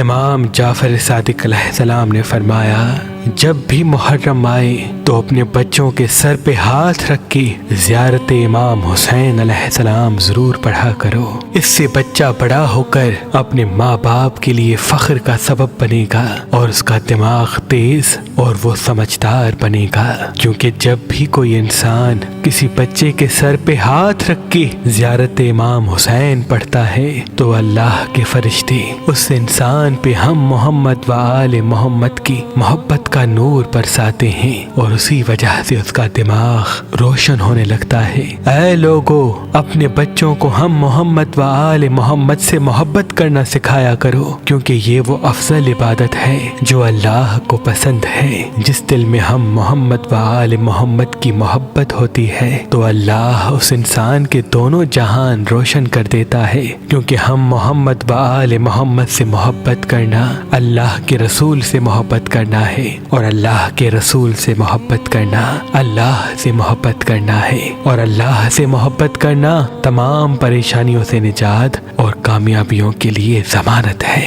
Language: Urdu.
امام جعفر صادق علیہ السلام نے فرمایا، جب بھی محرم آئے تو اپنے بچوں کے سر پہ ہاتھ رکھ کے زیارت امام حسین علیہ السلام ضرور پڑھا کرو۔ اس سے بچہ بڑا ہو کر اپنے ماں باپ کے لیے فخر کا سبب بنے گا اور اس کا دماغ تیز اور وہ سمجھدار بنے گا، کیونکہ جب بھی کوئی انسان کسی بچے کے سر پہ ہاتھ رکھ کے زیارت امام حسین پڑھتا ہے تو اللہ کے فرشتے اس انسان پہ ہم محمد و آل محمد کی محبت کا نور برساتے ہیں اور اسی وجہ سے اس کا دماغ روشن ہونے لگتا ہے۔ اے لوگو، اپنے بچوں کو ہم محمد و آل محمد سے محبت کرنا سکھایا کرو، کیونکہ یہ وہ افضل عبادت ہے جو اللہ کو پسند ہے۔ جس دل میں ہم محمد و آل محمد کی محبت ہوتی ہے تو اللہ اس انسان کے دونوں جہان روشن کر دیتا ہے، کیونکہ ہم محمد و آل محمد سے محبت کرنا اللہ کے رسول سے محبت کرنا ہے، اور اللہ کے رسول سے محبت کرنا اللہ سے محبت کرنا ہے، اور اللہ سے محبت کرنا تمام پریشانیوں سے نجات اور کامیابیوں کے لیے ضمانت ہے۔